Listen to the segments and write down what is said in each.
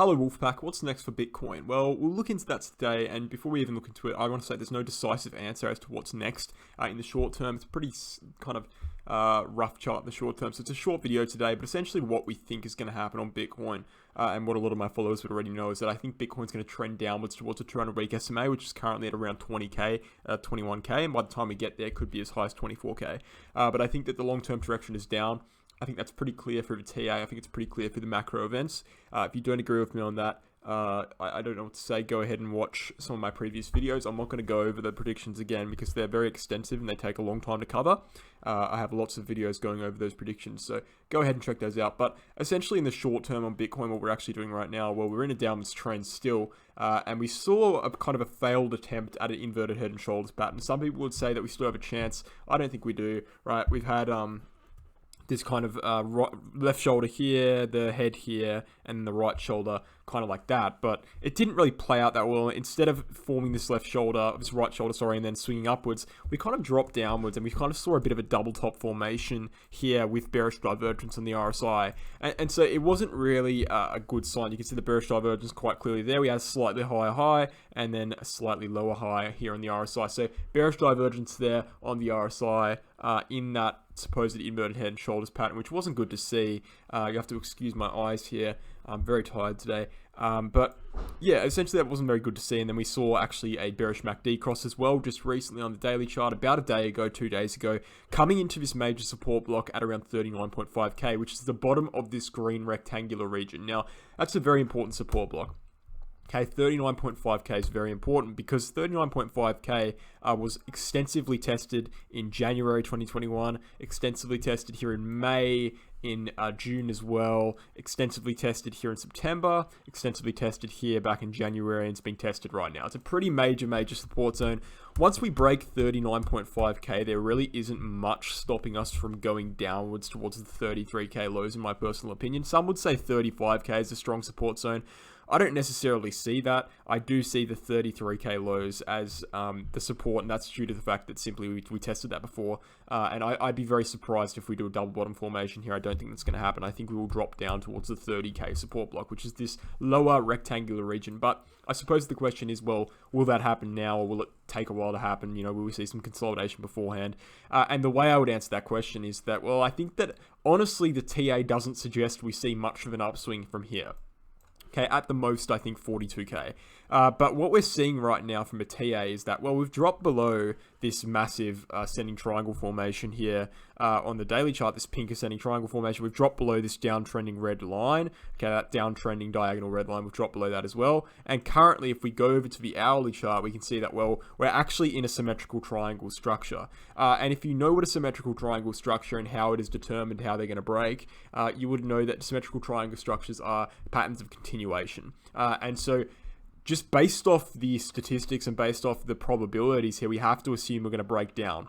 Hello Wolfpack, what's next for Bitcoin? Well, we'll look into that today, and before we even look into it, I want to say there's no decisive answer as to what's next in the short term. It's a pretty kind of rough chart in the short term, so it's a short video today, but essentially what we think is going to happen on Bitcoin, and what a lot of my followers would already know, is that I think Bitcoin's going to trend downwards towards a 200-week SMA, which is currently at around 20k, 21k, and by the time we get there, it could be as high as 24k. But I think that the long-term direction is down. I think that's pretty clear for the TA. I think it's pretty clear for the macro events. If you don't agree with me on that, I don't know what to say. Go ahead and watch some of my previous videos. I'm not going to go over the predictions again because they're very extensive and they take a long time to cover. I have lots of videos going over those predictions, so go ahead and check those out. But essentially in the short term on Bitcoin, what we're actually doing right now, well, we're in a downwards trend still, and we saw a kind of a failed attempt at an inverted head and shoulders pattern. Some people would say that we still have a chance. I don't think we do, right? We've had this kind of left shoulder here, the head here, and the right shoulder kind of like that. But it didn't really play out that well. Instead of forming this right shoulder, and then swinging upwards, we kind of dropped downwards, and we kind of saw a bit of a double top formation here with bearish divergence on the RSI. And so it wasn't really a good sign. You can see the bearish divergence quite clearly there. We had a slightly higher high, and then a slightly lower high here on the RSI. So bearish divergence there on the RSI in that supposed inverted head and shoulders pattern, which wasn't good to see. You have to excuse my eyes here. I'm very tired today. But yeah, essentially that wasn't very good to see. And then we saw actually a bearish MACD cross as well just recently on the daily chart about a day ago, 2 days ago, coming into this major support block at around 39.5k, which is the bottom of this green rectangular region. Now, that's a very important support block. Okay, 39.5k is very important because 39.5k was extensively tested in January 2021, extensively tested here in May, in June as well, extensively tested here in September, extensively tested here back in January, and it's being tested right now. It's a pretty major support zone. Once we break 39.5k, there really isn't much stopping us from going downwards towards the 33k lows, in my personal opinion. Some would say 35k is a strong support zone. I don't necessarily see that. I do see the 33k lows as the support, and that's due to the fact that simply we tested that before. And I'd be very surprised if we do a double bottom formation here. I don't think that's going to happen. I think we will drop down towards the 30k support block, which is this lower rectangular region. But I suppose the question is, well, will that happen now, or will it take a while to happen? You know, will we see some consolidation beforehand? And the way I would answer that question is that, well, I think that honestly the TA doesn't suggest we see much of an upswing from here. Okay, at the most, I think 42k. But what we're seeing right now from a TA is that, well, we've dropped below this massive ascending triangle formation here on the daily chart, this pink ascending triangle formation. We've dropped below this downtrending red line. Okay, that downtrending diagonal red line, we've dropped below that as well. And currently, if we go over to the hourly chart, we can see that, well, we're actually in a symmetrical triangle structure. And if you know what a symmetrical triangle structure and how it is determined how they're going to break, you would know that symmetrical triangle structures are patterns of continuation. And so just based off the statistics and based off the probabilities here, we have to assume we're going to break down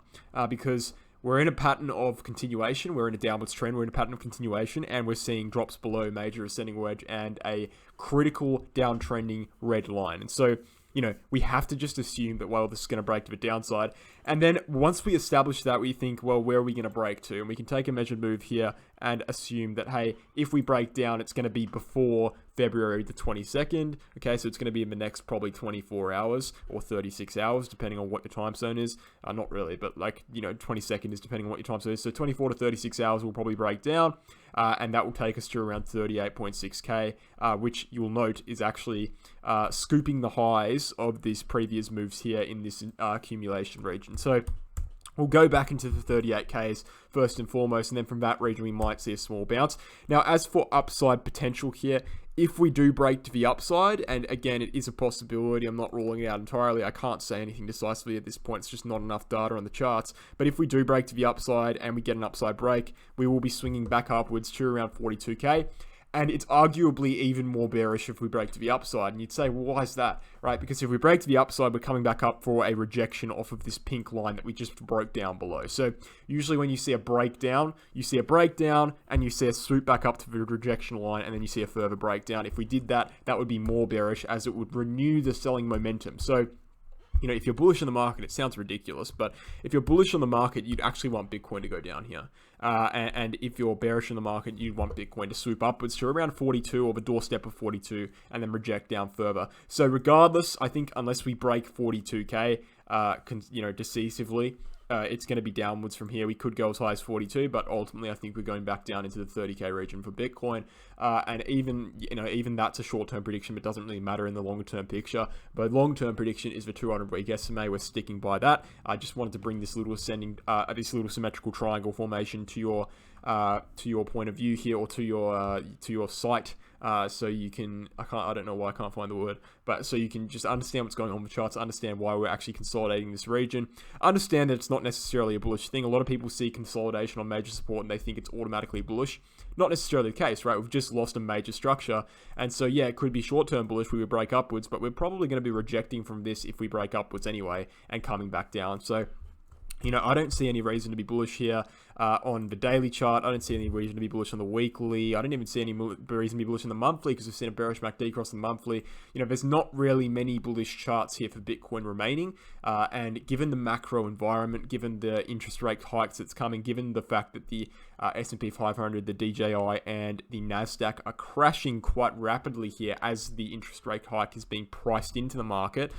because we're in a pattern of continuation. We're in a downwards trend. We're in a pattern of continuation, and we're seeing drops below major ascending wedge and a critical downtrending red line. And so, you know, we have to just assume that, well, this is going to break to the downside. And then once we establish that, we think, well, where are we going to break to? And we can take a measured move here and assume that, hey, if we break down, it's going to be before February the 22nd. Okay, so it's going to be in the next probably 24 hours or 36 hours, depending on what your time zone is. Not really, but like, you know, 22nd is depending on what your time zone is. So 24 to 36 hours will probably break down. And that will take us to around 38.6k, which you'll note is actually scooping the highs of these previous moves here in this accumulation region. So we'll go back into the 38Ks first and foremost, and then from that region, we might see a small bounce. Now, as for upside potential here, if we do break to the upside, and again, it is a possibility, I'm not ruling it out entirely, I can't say anything decisively at this point, it's just not enough data on the charts, but if we do break to the upside and we get an upside break, we will be swinging back upwards to around 42k. And it's arguably even more bearish if we break to the upside. And you'd say, well, why is that? Right? Because if we break to the upside, we're coming back up for a rejection off of this pink line that we just broke down below. So usually when you see a breakdown, you see a breakdown and you see a swoop back up to the rejection line, and then you see a further breakdown. If we did that, that would be more bearish as it would renew the selling momentum. So You know, if you're bullish on the market, it sounds ridiculous, but if you're bullish on the market, you'd actually want Bitcoin to go down here. And if you're bearish on the market, you'd want Bitcoin to swoop upwards to around 42 or the doorstep of 42 and then reject down further. So regardless, I think unless we break 42K, decisively, it's going to be downwards from here. We could go as high as 42, but ultimately I think we're going back down into the 30K region for Bitcoin. And even that's a short-term prediction, but doesn't really matter in the longer-term picture. But long-term prediction is the 200-week SMA. We're sticking by that. I just wanted to bring this little this little symmetrical triangle formation to your point of view here, or to your sight. So you can, I don't know why I can't find the word, but so you can just understand what's going on with the charts, understand why we're actually consolidating this region, understand that it's not necessarily a bullish thing. A lot of people see consolidation on major support and they think it's automatically bullish. Not necessarily the case, right? We've just lost a major structure. And so, yeah, it could be short-term bullish. We would break upwards, but we're probably going to be rejecting from this if we break upwards anyway and coming back down. So, you know, I don't see any reason to be bullish here on the daily chart. I don't see any reason to be bullish on the weekly. I don't even see any reason to be bullish on the monthly, because we've seen a bearish MACD across the monthly. You know, there's not really many bullish charts here for Bitcoin remaining. And given the macro environment, given the interest rate hikes that's coming, given the fact that the S&P 500, the DJI, and the NASDAQ are crashing quite rapidly here as the interest rate hike is being priced into the market,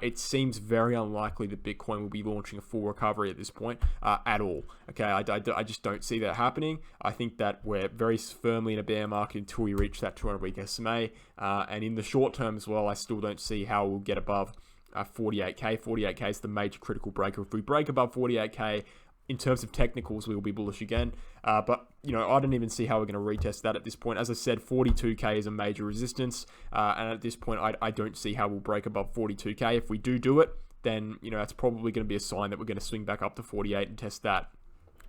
it seems very unlikely that Bitcoin will be launching a full recovery at this point at all. Okay, I just don't see that happening. I think that we're very firmly in a bear market until we reach that 200-week SMA. And in the short term as well, I still don't see how we'll get above 48K. 48K is the major critical breaker. If we break above 48K, in terms of technicals, we will be bullish again. But, you know, I don't even see how we're going to retest that at this point. As I said, 42K is a major resistance. And at this point, I don't see how we'll break above 42K. If we do it, then, you know, that's probably going to be a sign that we're going to swing back up to 48 and test that.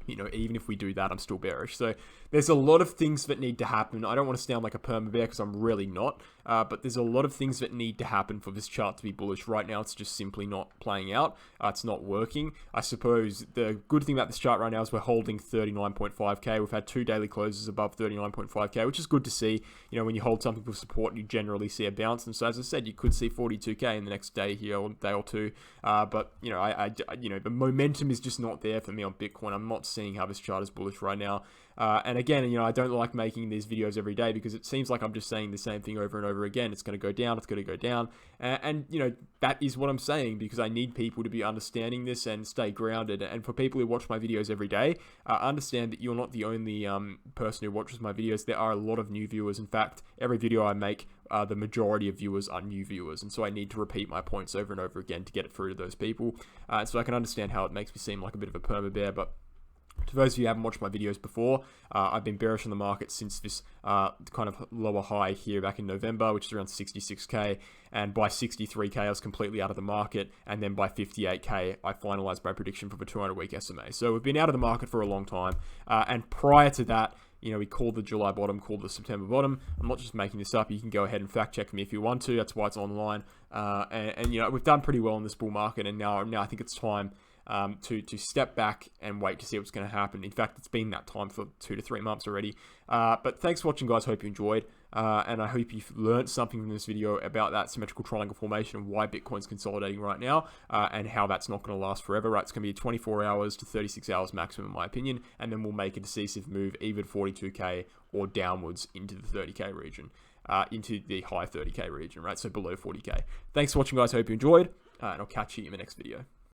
You know, even if we do that, I'm still bearish. So there's a lot of things that need to happen. I don't want to sound like a perma bear because I'm really not. But there's a lot of things that need to happen for this chart to be bullish. Right now, it's just simply not playing out. It's not working. I suppose the good thing about this chart right now is we're holding 39.5K. We've had 2 daily closes above 39.5K, which is good to see. You know, when you hold something for support, you generally see a bounce. And so, as I said, you could see 42K in the next day here, or day or two. But, you know, the momentum is just not there for me on Bitcoin. I'm not seeing how this chart is bullish right now. And again, you know, I don't like making these videos every day because it seems like I'm just saying the same thing over and over again. It's going to go down. It's going to go down. And you know, that is what I'm saying because I need people to be understanding this and stay grounded. And for people who watch my videos every day, understand that you're not the only person who watches my videos. There are a lot of new viewers. In fact, every video I make, the majority of viewers are new viewers. And so I need to repeat my points over and over again to get it through to those people. So I can understand how it makes me seem like a bit of a perma bear, but to those of you who haven't watched my videos before, I've been bearish on the market since this kind of lower high here back in November, which is around 66K. And by 63K, I was completely out of the market. And then by 58K, I finalized my prediction for the 200-week SMA. So we've been out of the market for a long time. And prior to that, you know, we called the July bottom, called the September bottom. I'm not just making this up. You can go ahead and fact check me if you want to. That's why it's online. And you know, we've done pretty well in this bull market. And now I think it's time to step back and wait to see what's going to happen. In fact, it's been that time for 2 to 3 months already. But thanks for watching, guys. Hope you enjoyed. And I hope you've learned something from this video about that symmetrical triangle formation and why Bitcoin's consolidating right now, and how that's not going to last forever, right? It's going to be 24 hours to 36 hours maximum, in my opinion, and then we'll make a decisive move, either 42K or downwards into the 30K region, into the high 30K region, right? So below 40K. Thanks for watching, guys. Hope you enjoyed, and I'll catch you in the next video.